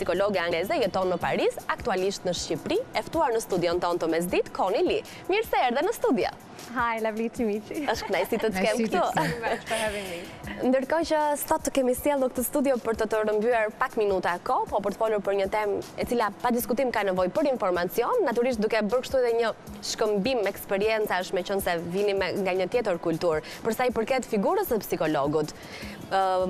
psikologe angleze, jeton në Paris, aktualisht në Shqipëri, e ftuar në studion tonë të Mesditë, Connie-Lee. Mirë se erdhe në studio. Hi, lovely to meet you. Është kënaqësi të të kem këtu. Thank you very much for having me. Ndërkohë që sot të kemi sjellë në këtë studio për të rrëmbyer pak minuta kohë, po për të folur për një temë e cila pa diskutim ka nevojë për informacion, natyrisht duke bërë kështu edhe një shkëmbim eksperjencash, meqense vini nga një tjetër kulturë, për sa i përket figurës së psikologut.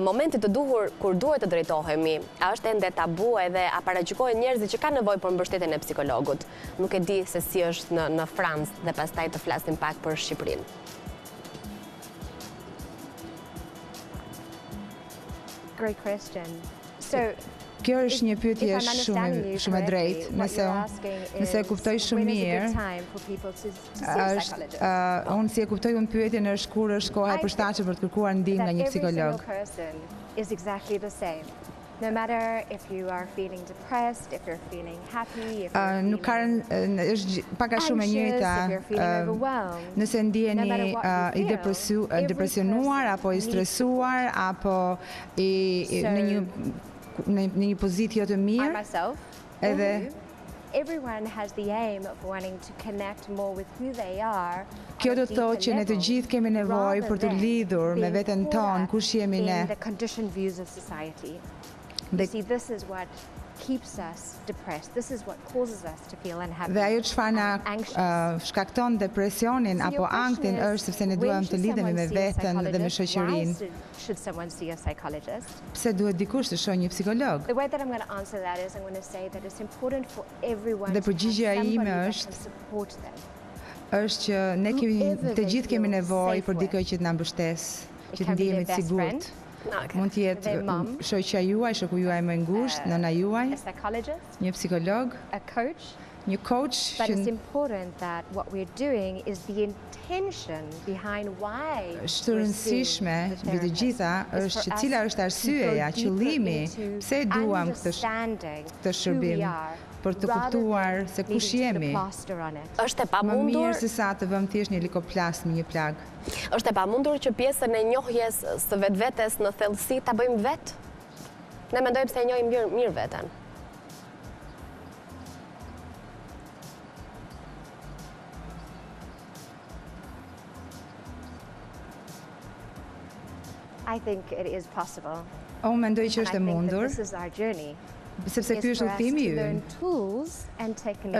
Momentit të duhur kur duhet të drejtohemi, a është ende tabu edhe a paraqykohen njerëzit që kanë nevojë për mbështetjen e psikologut? Nuk e di se si është në Francë dhe pastaj të flasim pak për Shqipërinë. Great question. So, Kjo është një pyetje shumë e drejtë, nëse e kuptoj shumë mirë, unë si e kuptoj unë pyetjen është kur është koha e përshtatshme për të kërkuar ndihmë nga një psikolog. No matter if you are feeling depressed, if you're feeling happy, if Nuk ka është pak a shumë e njëjta nëse ndjeni i depresionuar apo i stresuar apo në një pozitë jo të mirë. Edhe everyone has the aim of wanting to connect more with who they are. Kjo do të thotë që ne të gjithë kemi nevojë për të lidhur me veten tonë, kush jemi ne. The conditioned views of society. You see, this is what keeps us depressed. This is what causes us to feel unhappy. Dhe ajo çfarë na shkakton depresionin apo anktin është sepse ne duam të lidhemi me veten dhe me shoqërinë. Should someone see a psychologist? Pse duhet dikush të shohë një psikolog? The way that I'm going to answer that is I'm going to say that it's important for everyone Dhe to have përgjigjja somebody ime that është can support them. Është që ne të gjithë kemi nevojë për dikë që të na mbështes, që të ndihemi të sigurt. Mund të jetë shoqja juaj, shoku juaj më i ngushtë, nëna juaj, një psikolog, një coach. But it's important that what we're doing is the intention behind why. Është rëndësishme mbi të gjitha është që cila është arsyeja, qëllimi, pse duam këtë shërbim, për të kuptuar se kush jemi. Është e Më pamundur. mirë se sa të vëmë thjesht një likoplast me një plag. Është e pamundur që pjesën e njohjes së vetvetes në thellësi ta bëjmë vetë? Ne mendojmë se e njohim mirë veten. I think it is possible. Unë mendoj që është e mundur, This is our journey. sepse ky është udhimi ynë.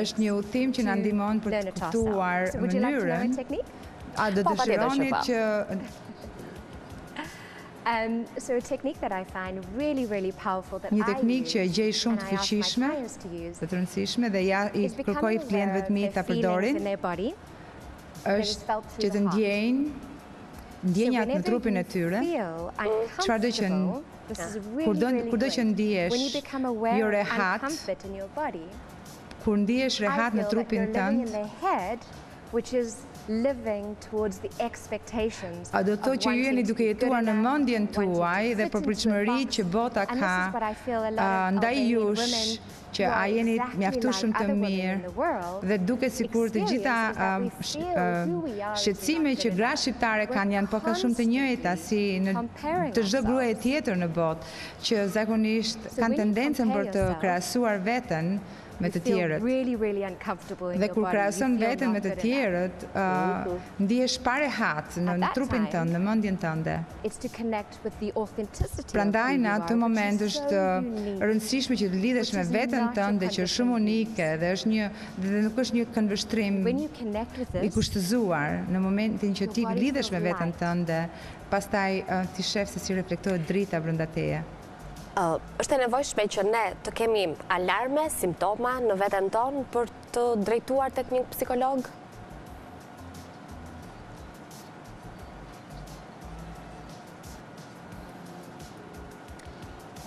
Është një udhim që na ndihmon për të kuptuar mënyrën. A do dëshironi që So a technique that I find really powerful that një teknikë që e gjej shumë të fuqishme, të rëndësishme dhe ja i kërkoj klientëve të mi ta përdorin, është që të ndjejnë ndjenjat në trupin e tyre, çfarëdo që kurdo që ndihesh jo rehat, kur ndihesh rehat në trupin tënd, a do të thotë që ju jeni duke jetuar në mendjen tuaj dhe përpritshmëritë që bota ka ndaj jush, që a jeni mjaftueshëm të mirë dhe duket sikur të gjitha shqetësimet që gra shqiptare kanë janë pak a shumë të njëjta si në të çdo gruaje tjetër në botë, që zakonisht kanë tendencën për të krahasuar veten me të tjerët. Dhe kur krahason veten me të tjerët, ndihesh pa rehat në trupin tënd, në mendjen tënde. Prandaj në atë moment është rëndësishme që të lidhesh me veten tënde që është shumë unike dhe nuk është një këndvështrim i kushtëzuar. Në momentin që ti lidhesh me veten tënde, pastaj ti shef se si reflektohet drita brenda teje. Është e nevojshme që ne të kemi alarme, simptoma në veten tonë për të drejtuar tek një psikolog?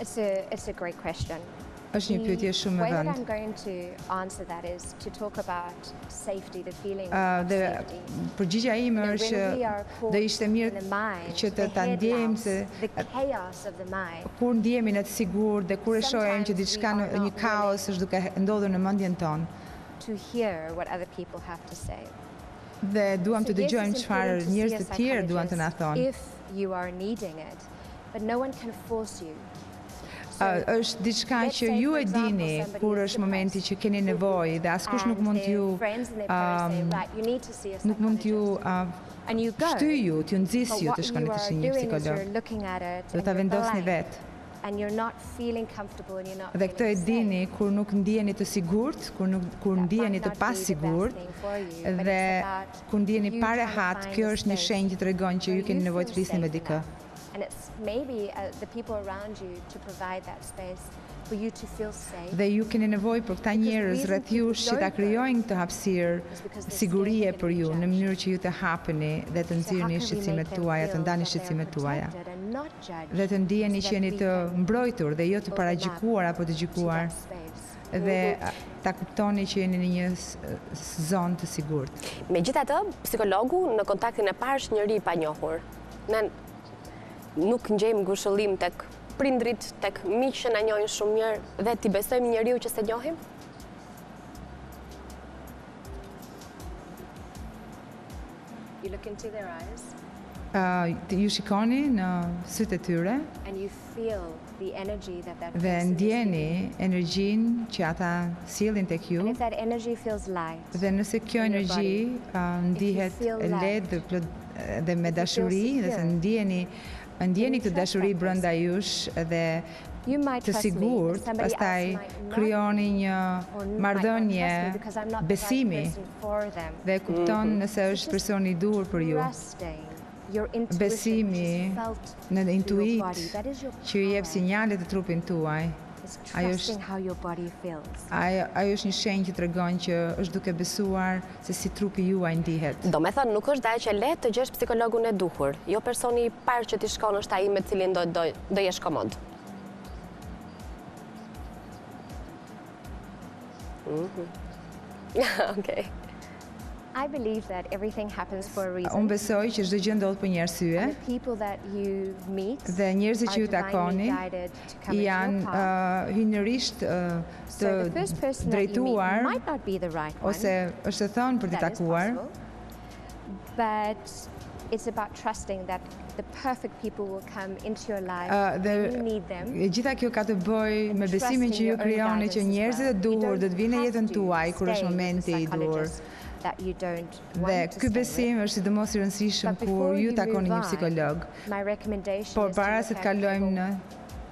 It's a great question. Është një pyetje shumë e The way that vënd. I'm going to answer that is to talk about safety, the feeling of Dhe safety. përgjigjja ime And është when we are që caught do ishte mirë in the mind, që the ta ndjejmë headlights, se the chaos of the mind, kur ndjehemi në të sigurt dhe kur e shohim që diçka në një kaos është duke ndodhur në mendjen tonë to hear what other people have to say. dhe duam të So yes, dëgjojmë it's çfarë important to njerëz see të a tjerë duan të na psychologist thonë. if you are needing it, but no one can force you. është diçka që ju e dini kur është momenti që keni nevojë dhe askush nuk mund t'ju shtyj ju, t'ju nxjisë ju të shkoni të shihni një psikolog. Do ta vendosni vetë. Dhe këtë e dini kur nuk ndjeni të sigurt, kur ndjeni të pasigurt dhe kur ndjeni pa rehat, kjo është një shenjë që tregon që ju keni nevojë të flisni me dikë. Dhe ju keni nevojë për këta njerëz rreth jush që ta krijojnë këtë hapësirë sigurie për ju në mënyrë që ju të hapeni dhe të nxirrni shqetësimet tuaja, të ndani shqetësimet tuaja. Dhe të ndjeni që jeni të mbrojtur dhe jo të paragjykuar apo të gjykuar. Dhe ta kuptoni që jeni në një zonë të sigurt. Megjithatë, psikologu në kontaktin e parë është njëri i panjohur. Ne nuk ngjejmë ngushëllim tek prindrit, tek miq që na njohin shumë mirë dhe t'i besojmë njeriu që se njohim? You look into their eyes. Ju shikoni në sytë e tyre dhe ndjeni energjinë që ata sjellin tek ju dhe nëse kjo energji ndihet e lehtë dhe me dashuri dhe se ndjeni këtë dashuri brenda jush dhe të sigurt, pastaj krijoni një marrëdhënie besimi dhe kupton nëse është personi i duhur për ju. Besimi në intuit që ju jep sinjale të trupin tuaj. Ajo është një shenjë që tregon që është duke besuar se si trupi juaj ndihet. Do me thënë, nuk është daje që lehtë të gjesh psikologun e duhur. Jo personi i parë që ti shkon është ai me cilin do jesh komod. Okej. Unë besoj që çdo gjë ndodh për një arsye. Dhe njerëzit që ju takoni janë hynërisht të drejtuar ose është thënë për t'i takuar. It's about trusting that the perfect people will come into your life when you need them. Gjitha kjo ka të bëjë me besimin që ju krijoni që njerëzit e duhur do të vinë në jetën tuaj kur është momenti i duhur. Dhe ky besim është sidomos i rëndësishëm kur ju takoni një psikolog. Por para se të kalojmë në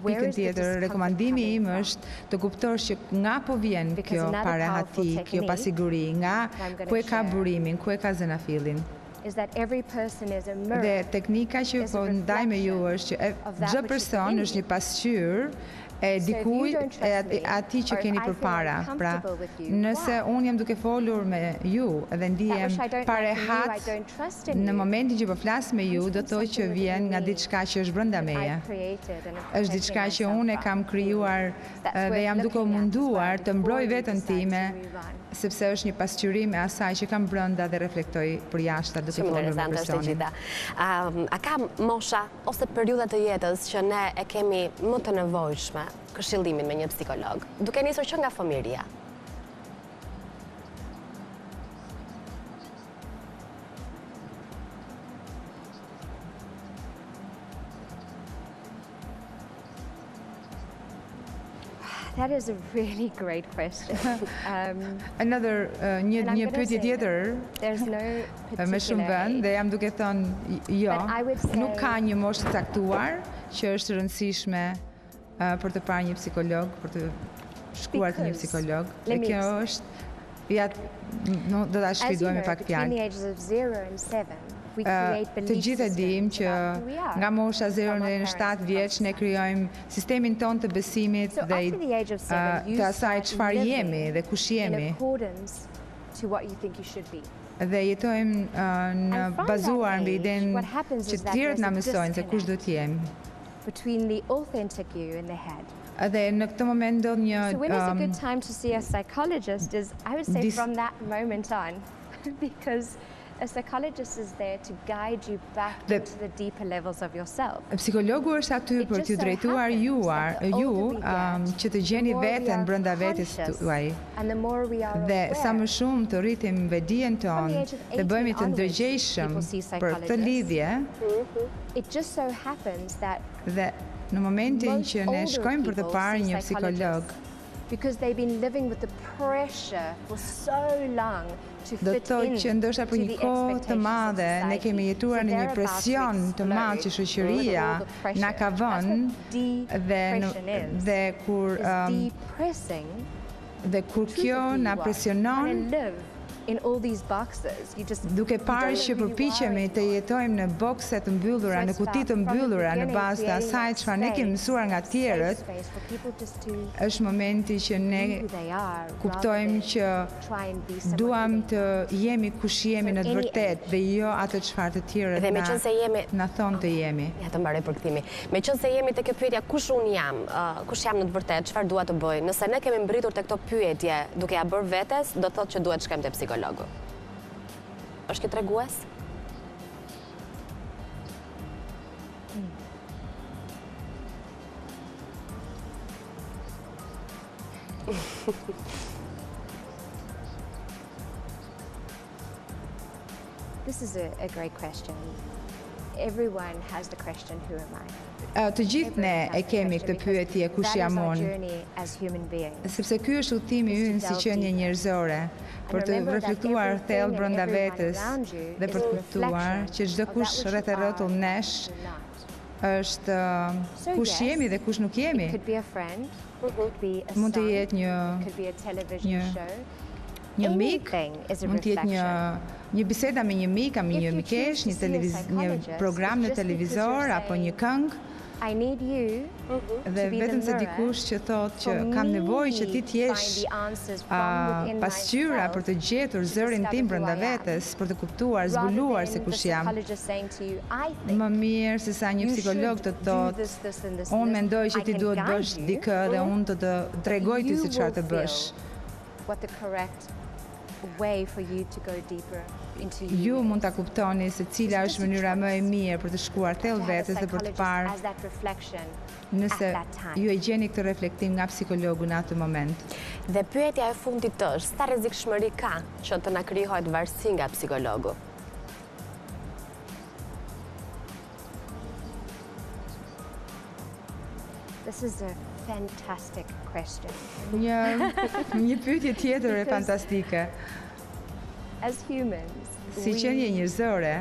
pikën tjetër, rekomandimi im është të kuptosh që nga po vjen kjo parehati, kjo pasiguri, nga ku e ka burimin, ku e ka xenafillin. Dhe teknika që po ndaj me ju është që çdo person është një pasqyrë e dikujt e ati që keni përpara. Pra, nëse unë jam duke folur me ju dhe ndihem parehat në momentin që po flas me ju, do të thotë që vjen nga diçka që është brenda meje. Është diçka që unë e kam krijuar dhe jam duke munduar të mbroj veten time, sepse është një pasqyrim e asaj që kam brenda dhe reflektoj për jashtë duke folur me personin. A ka mosha ose periudha të jetës që ne e kemi më të nevojshme këshillimin me një psikolog, duke nisur që nga fëmijëria? That is a really great question. Një pyetje tjetër me shumë vend dhe jam duke thënë jo, nuk ka një moshë të caktuar që është rëndësishme për të parë një psikolog, për të shkuar te një psikolog. Dhe kjo është do ta shpjegoj me pak fjalë. Të gjithë e dim që nga mosha 0 deri në 7 vjeç ne krijojmë sistemin ton të besimit dhe të asaj çfarë jemi dhe kush jemi. Dhe jetojmë në bazuar mbi idenë që të tjerët na mësojnë se kush do të jemi. Between the authentic you and the head. Dhe në këtë moment ndodh një So when is a good time to see a psychologist is, I would say, from that moment on, because a psychologist is there to guide you back into the deeper levels of yourself. Psikologu është aty për t'ju drejtuar ju që të gjeni veten brenda vetes tuaj. Dhe sa më shumë të rritim vetdijen tonë dhe bëhemi të ndërgjegjshëm për këtë lidhje. It just so happens that dhe Në momentin që ne shkojmë për të parë një psikolog, because they've been living with the pressure for so long to do të fit thotë in që ndoshta për një kohë të madhe ne kemi jetuar në një presion të madh që shoqëria na ka vënë dhe kur kjo na presionon in all these boxes. Duke parë që përpiqemi të jetojmë në bokse të mbyllura, në kuti të mbyllura, në bazë të asaj çfarë ne kemi mësuar nga tjerët, është momenti që ne kuptojmë që duam të jemi kush jemi në të vërtetë dhe jo atë çfarë të tjerët na thonë të jemi. Ja të mbaroj përkthimi. Meqense jemi te kjo pyetja kush unë jam, kush jam në të vërtetë, çfarë dua të bëj. Nëse ne kemi mbërritur te këto pyetje duke ja bërë vetes, do thotë që duhet të shkojmë te psikologu. Është kjo tregues? This is a great question. Everyone has the question, who am I? Të gjithë ne e kemi këtë pyetje, kush jam unë? Sepse ky është udhëtimi ynë si qenie njerëzore, për të reflektuar thellë brenda vetes dhe për të kuptuar që çdo kush rreth e rrotull nesh është kush jemi dhe kush nuk jemi. Mund të jetë një mik, mund të jetë një biseda me një mik, me një mikesh, një program në televizor apo një këngë. Dhe vetëm se dikush që thotë që kam nevojë që ti të jesh pasqyra për të gjetur zërin tim brenda vetes, për të kuptuar, zbuluar se kush jam. Më mirë se sa një psikolog të thotë, unë mendoj që ti duhet bësh dikë dhe unë të të tregoj ty se çfarë të bësh. Ju mund ta kuptoni se cila është mënyra më e mirë për të shkuar thellë vetes dhe për të parë nëse ju e gjeni këtë reflektim nga psikologu në atë moment. Dhe pyetja e fundit është, sa rrezikshmëri ka që të na krijohet varësi nga psikologu? This is a fantastic question. Një pyetje tjetër e fantastike. As humans, si qenie njerëzore,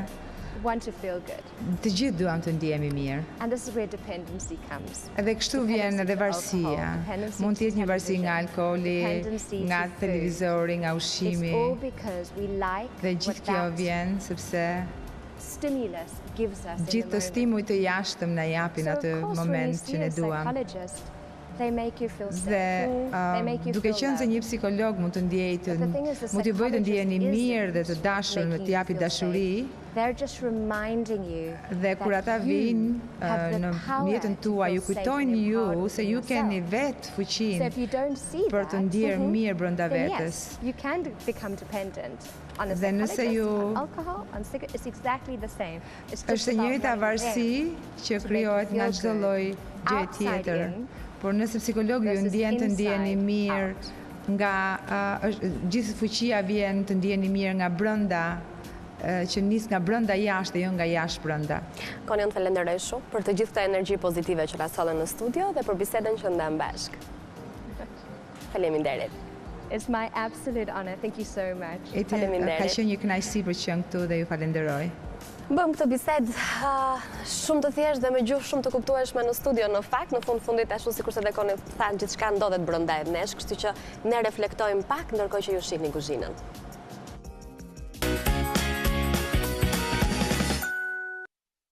want to feel good. Të gjithë duam të ndihemi mirë. And this is where dependency comes. Edhe kështu vjen edhe varësia. Mund të jetë një varësi nga alkooli, nga televizori, nga ushqimi. Dhe gjithë kjo vjen sepse gjithë të stimujt të jashtëm na japin atë moment që ne duam. Dhe duke qenë se një psikolog mund të t'ju bëjë të ndjeni mirë dhe të dashur, me t'japi dashuri, dhe kur ata vinë në jetën tuaj, ju kujtojnë ju se ju keni vetë fuqinë për të ndjerë mirë brenda vetes. Dhe nëse ju është e njëjta varësi që krijohet nga çdo lloj gjë tjetër. Por nëse psikologu ju ndjen të ndjeni mirë nga gjithë fuqia vjen të ndjeni mirë nga brenda, që nis nga brenda jashtë dhe jo nga jashtë brenda. Connie, unë falenderoj shumë për të gjithë këto energji pozitive që na solën në studio dhe për bisedën që ndam bashk. Faleminderit. It's my absolute honor. Thank you so much. Faleminderit. Ka qenë një kënaqësi për të qenë këtu dhe ju falenderoj. Bëm këtë bisedë shumë të thjeshtë dhe me gjuhë shumë të kuptueshme në studio. Në fakt, në fundit ashtu sikur se dhe Connie tha, gjithçka ndodhet brenda nesh, kështu që ne reflektojmë pak ndërkohë që ju shihni kuzhinën.